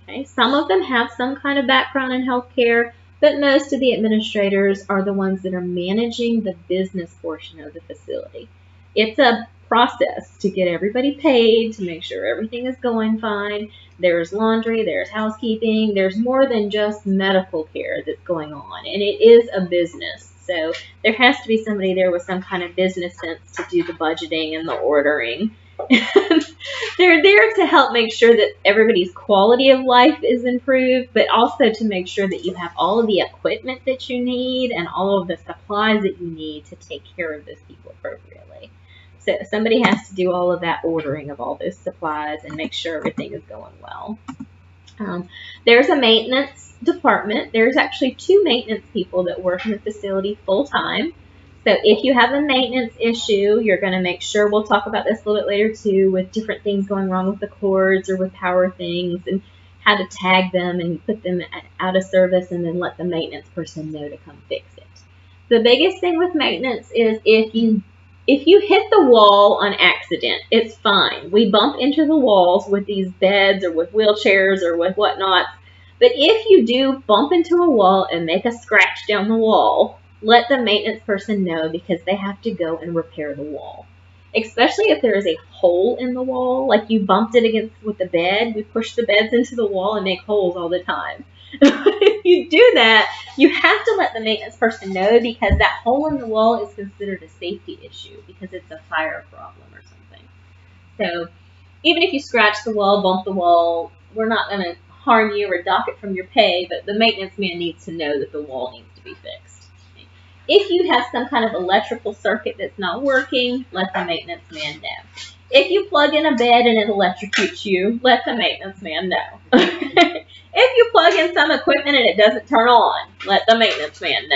Okay. Some of them have some kind of background in healthcare, but most of the administrators are the ones that are managing the business portion of the facility. It's a process to get everybody paid, to make sure everything is going fine. There's laundry, there's housekeeping, there's more than just medical care that's going on, and it is a business. So there has to be somebody there with some kind of business sense to do the budgeting and the ordering. They're there to help make sure that everybody's quality of life is improved, but also to make sure that you have all of the equipment that you need and all of the supplies that you need to take care of those people appropriately. So somebody has to do all of that ordering of all those supplies and make sure everything is going well. There's a maintenance department. There's actually 2 maintenance people that work in the facility full time. So if you have a maintenance issue, you're going to make sure, we'll talk about this a little bit later too, with different things going wrong with the cords or with power things, and how to tag them and put them out of service and then let the maintenance person know to come fix it. The biggest thing with maintenance is if you hit the wall on accident, it's fine. We bump into the walls with these beds or with wheelchairs or with whatnot. But if you do bump into a wall and make a scratch down the wall, let the maintenance person know, because they have to go and repair the wall. Especially if there is a hole in the wall, like you bumped it against with the bed. We push the beds into the wall and make holes all the time. If you do that, you have to let the maintenance person know, because that hole in the wall is considered a safety issue because it's a fire problem or something. So even if you scratch the wall, bump the wall, we're not going to harm you or dock it from your pay, but the maintenance man needs to know that the wall needs to be fixed. If you have some kind of electrical circuit that's not working, let the maintenance man know. If you plug in a bed and it electrocutes you, let the maintenance man know. If you plug in some equipment and it doesn't turn on, let the maintenance man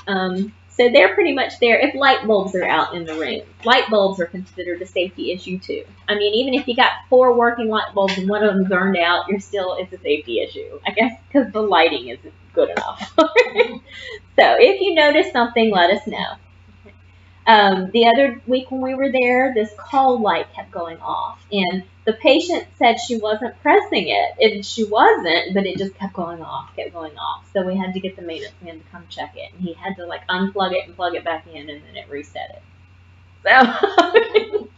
know. So they're pretty much there if light bulbs are out in the room. Light bulbs are considered a safety issue too. I mean, even if you got 4 working light bulbs and one of them burned out, it's a safety issue. I guess because the lighting isn't good enough. So if you notice something, let us know. The other week when we were there, this call light kept going off, and the patient said she wasn't pressing it. She wasn't, but it just kept going off. So we had to get the maintenance man to come check it, and he had to like unplug it and plug it back in, and then it reset it. So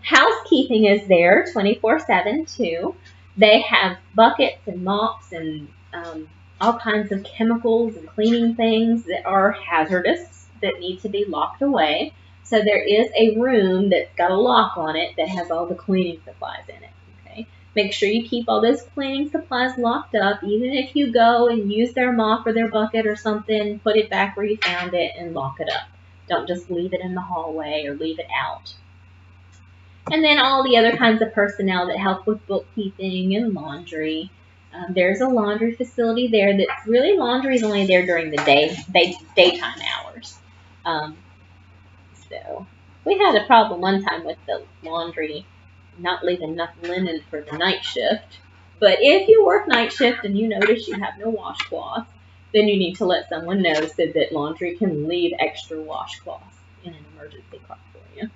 housekeeping is there 24/7 too. They have buckets and mops and all kinds of chemicals and cleaning things that are hazardous, that need to be locked away. So there is a room that's got a lock on it that has all the cleaning supplies in it. Okay, make sure you keep all those cleaning supplies locked up. Even if you go and use their mop or their bucket or something, put it back where you found it and lock it up. Don't just leave it in the hallway or leave it out. And then all the other kinds of personnel that help with bookkeeping and laundry. There's a laundry facility there that's really, laundry is only there during the daytime hours. So we had a problem one time with the laundry not leaving enough linen for the night shift. But if you work night shift and you notice you have no washcloth, then you need to let someone know so that laundry can leave extra washcloths in an emergency car for you.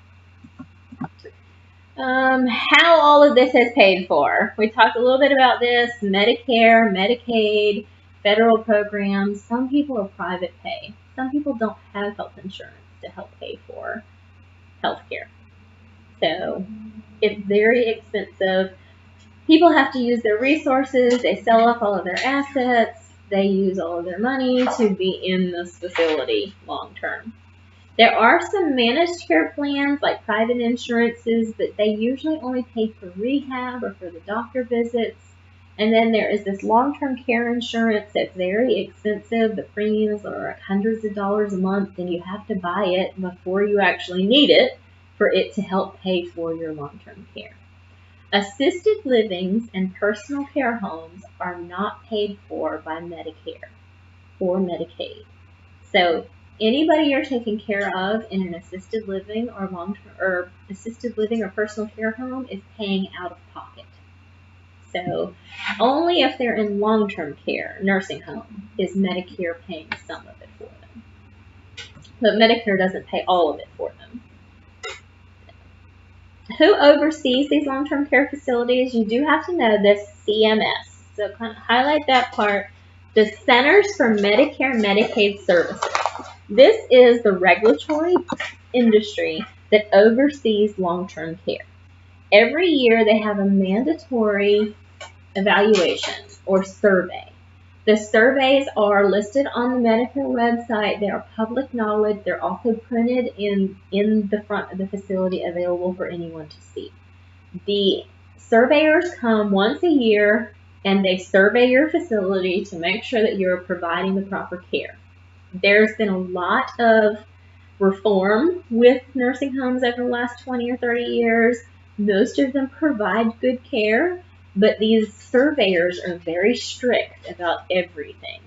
How all of this is paid for. We talked a little bit about this. Medicare, Medicaid, federal programs. Some people are private pay. Some people don't have health insurance to help pay for health care. So it's very expensive. People have to use their resources. They sell off all of their assets. They use all of their money to be in this facility long term. There are some managed care plans like private insurances, but they usually only pay for rehab or for the doctor visits. And then there is this long-term care insurance that's very expensive. The premiums are like hundreds of dollars a month, and you have to buy it before you actually need it for it to help pay for your long-term care. Assisted livings and personal care homes are not paid for by Medicare or Medicaid. So anybody you're taking care of in an assisted living or assisted living or personal care home is paying out of pocket. So only if they're in long-term care, nursing home, is Medicare paying some of it for them. But Medicare doesn't pay all of it for them. Who oversees these long-term care facilities? You do have to know this CMS. So kind of highlight that part. The Centers for Medicare and Medicaid Services. This is the regulatory industry that oversees long-term care. Every year they have a mandatory evaluation or survey. The surveys are listed on the Medicare website. They are public knowledge. They're also printed in the front of the facility, available for anyone to see. The surveyors come once a year and they survey your facility to make sure that you're providing the proper care. There's been a lot of reform with nursing homes over the last 20 or 30 years. Most of them provide good care, but these surveyors are very strict about everything.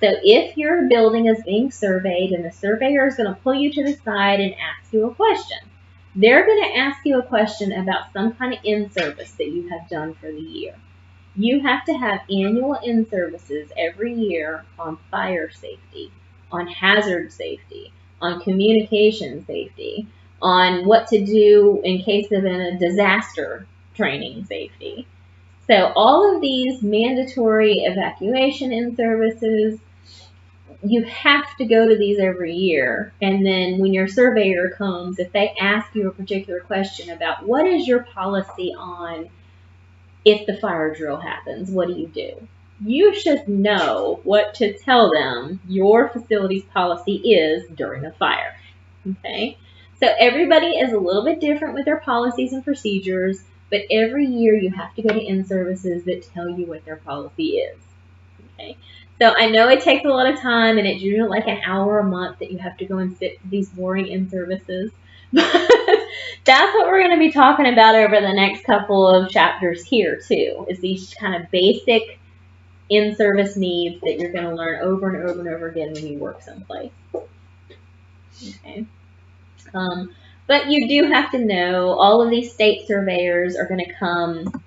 So if your building is being surveyed and the surveyor is going to pull you to the side and ask you a question, they're going to ask you a question about some kind of in-service that you have done for the year. You have to have annual in-services every year on fire safety, on hazard safety, on communication safety, on what to do in case of a disaster training safety. So all of these mandatory evacuation in-services, you have to go to these every year. And then when your surveyor comes, if they ask you a particular question about what is your policy on if the fire drill happens, what do? You should know what to tell them your facility's policy is during a fire. Okay? So everybody is a little bit different with their policies and procedures, but every year you have to go to in-services that tell you what their policy is. Okay? So I know it takes a lot of time, and it's usually like an hour a month that you have to go and sit these boring in-services. That's what we're going to be talking about over the next couple of chapters here, too, is these kind of basic in-service needs that you're going to learn over and over and over again when you work someplace. Okay. But you do have to know all of these state surveyors are going to come.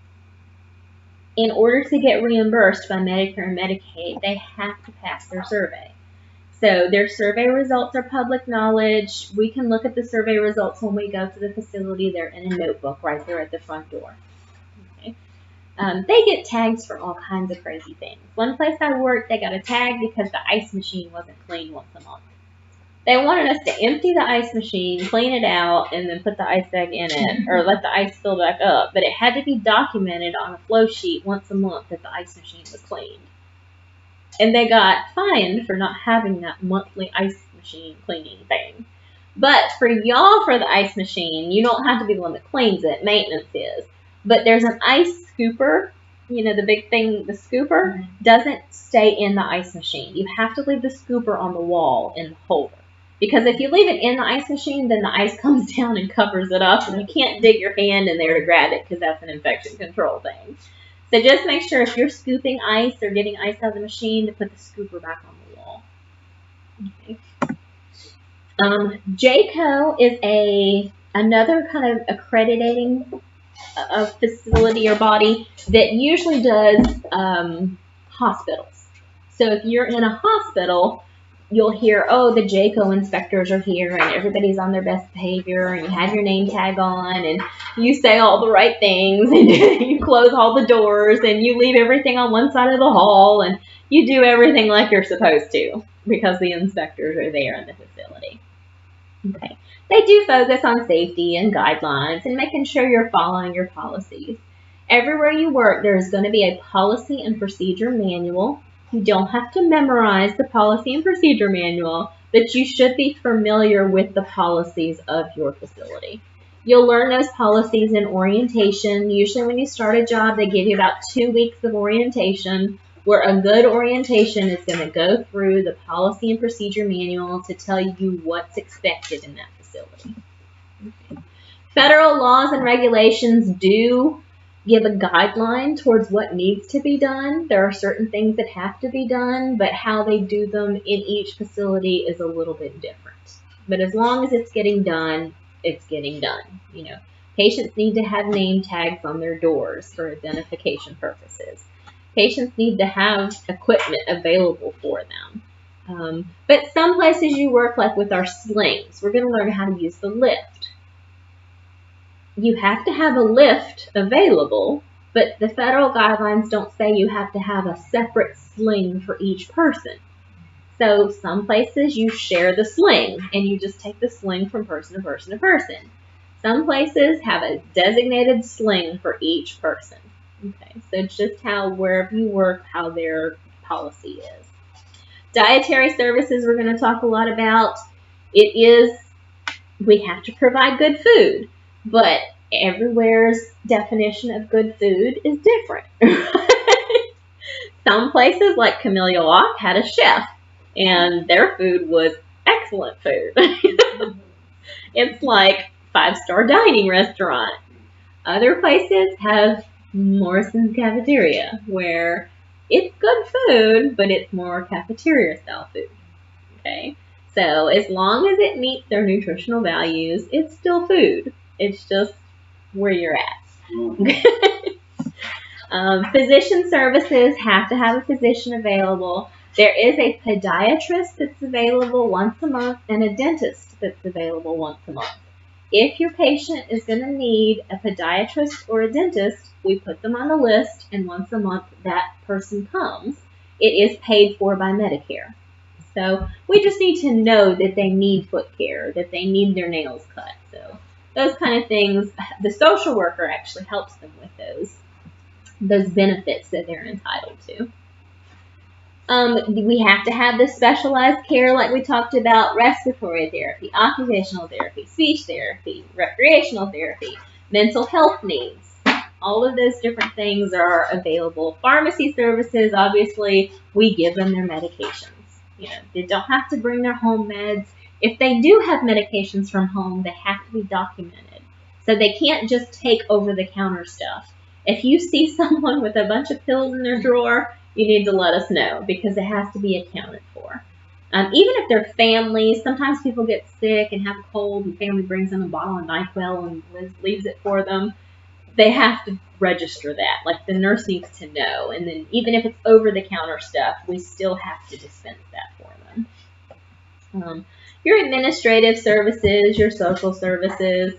In order to get reimbursed by Medicare and Medicaid, they have to pass their survey. So their survey results are public knowledge. We can look at the survey results when we go to the facility. They're in a notebook right there at the front door. Okay. They get tags for all kinds of crazy things. One place I worked, they got a tag because the ice machine wasn't cleaned once a month. They wanted us to empty the ice machine, clean it out, and then put the ice back in it, or let the ice fill back up. But it had to be documented on a flow sheet once a month that the ice machine was cleaned. And they got fined for not having that monthly ice machine cleaning thing. But for y'all, for the ice machine, you don't have to be the one that cleans it. Maintenance is. But there's an ice scooper. You know, the big thing, the scooper doesn't stay in the ice machine. You have to leave the scooper on the wall in the holder. Because if you leave it in the ice machine, then the ice comes down and covers it up, and you can't dig your hand in there to grab it because that's an infection control thing. So just make sure if you're scooping ice or getting ice out of the machine to put the scooper back on the wall. Okay. JCO is another kind of accrediting facility or body that usually does hospitals. So if you're in a hospital, you'll hear, oh, the JCO inspectors are here and everybody's on their best behavior and you have your name tag on and you say all the right things and you close all the doors and you leave everything on one side of the hall and you do everything like you're supposed to because the inspectors are there in the facility. Okay. They do focus on safety and guidelines and making sure you're following your policies. Everywhere you work, there's going to be a policy and procedure manual. You don't have to memorize the policy and procedure manual, but you should be familiar with the policies of your facility. You'll learn those policies in orientation. Usually when you start a job, they give you about 2 weeks of orientation, where a good orientation is going to go through the policy and procedure manual to tell you what's expected in that facility. Okay. Federal laws and regulations do give a guideline towards what needs to be done. There are certain things that have to be done, but how they do them in each facility is a little bit different. But as long as it's getting done, it's getting done. You know, patients need to have name tags on their doors for identification purposes. Patients need to have equipment available for them. But some places you work, like with our slings, we're going to learn how to use the lift. You have to have a lift available, but the federal guidelines don't say you have to have a separate sling for each person. So some places you share the sling and you just take the sling from person to person to person. Some places have a designated sling for each person. Okay, so it's just how wherever you work, how their policy is. Dietary services we're going to talk a lot about. We have to provide good food, but everywhere's definition of good food is different. Some places like Camellia Walk had a chef, and their food was excellent food. It's like 5-star dining restaurant. Other places have Morrison's Cafeteria, where it's good food, but it's more cafeteria style food. Okay, so as long as it meets their nutritional values, it's still food. It's just where you're at. Physician services have to have a physician available. There is a podiatrist that's available once a month and a dentist that's available once a month. If your patient is going to need a podiatrist or a dentist, we put them on the list, and once a month that person comes. It is paid for by Medicare. So we just need to know that they need foot care, that they need their nails cut. So those kind of things, the social worker actually helps them with those benefits that they're entitled to. We have to have this specialized care like we talked about: respiratory therapy, occupational therapy, speech therapy, recreational therapy, mental health needs. All of those different things are available. Pharmacy services, obviously, we give them their medications. You know, they don't have to bring their home meds. If they do have medications from home, they have to be documented. So they can't just take over-the-counter stuff. If you see someone with a bunch of pills in their drawer, you need to let us know, because it has to be accounted for. Even if they're families, sometimes people get sick and have a cold, and family brings them a bottle of NyQuil and leaves it for them. They have to register that. Like, the nurse needs to know. And then even if it's over-the-counter stuff, we still have to dispense that for them. Your administrative services, your social services.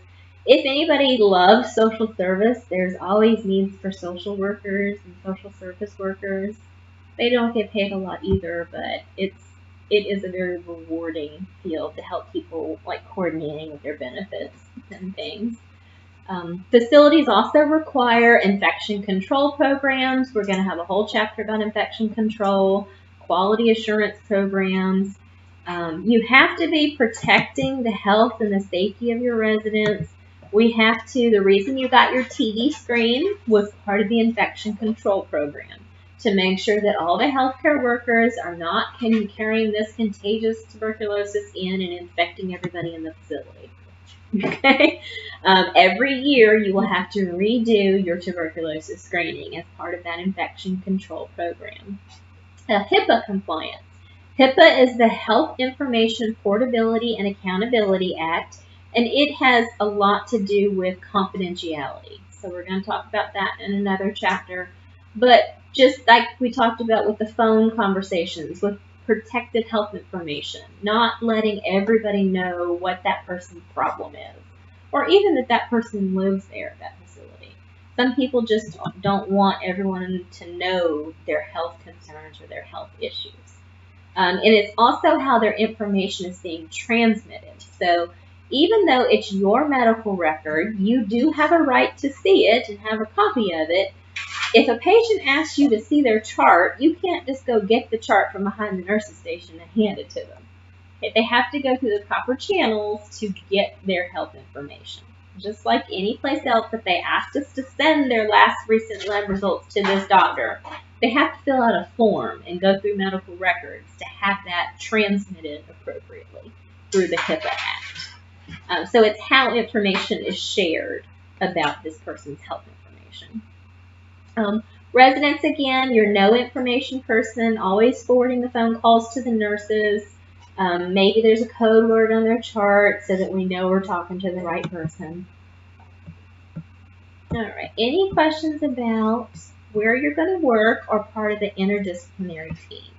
If anybody loves social service, there's always needs for social workers and social service workers. They don't get paid a lot either, but it is a very rewarding field to help people, like coordinating with their benefits and things. Facilities also require infection control programs. We're going to have a whole chapter about infection control, quality assurance programs. You have to be protecting the health and the safety of your residents. The reason you got your TB screen was part of the infection control program, to make sure that all the healthcare workers are not carrying this contagious tuberculosis in and infecting everybody in the facility. Okay? Every year you will have to redo your tuberculosis screening as part of that infection control program. HIPAA compliance. HIPAA is the Health Information Portability and Accountability Act, and it has a lot to do with confidentiality. So we're going to talk about that in another chapter. But just like we talked about with the phone conversations, with protected health information, not letting everybody know what that person's problem is, or even that person lives there at that facility. Some people just don't want everyone to know their health concerns or their health issues. And it's also how their information is being transmitted. So even though it's your medical record, you do have a right to see it and have a copy of it. If a patient asks you to see their chart, you can't just go get the chart from behind the nurse's station and hand it to them. Okay, they have to go through the proper channels to get their health information. Just like any place else, if they asked us to send their last recent lab results to this doctor, they have to fill out a form and go through medical records to have that transmitted appropriately through the HIPAA Act. So it's how information is shared about this person's health information. Residents, again, your no information person, always forwarding the phone calls to the nurses. Maybe there's a code word on their chart so that we know we're talking to the right person. All right. Any questions about where you're going to work or part of the interdisciplinary team?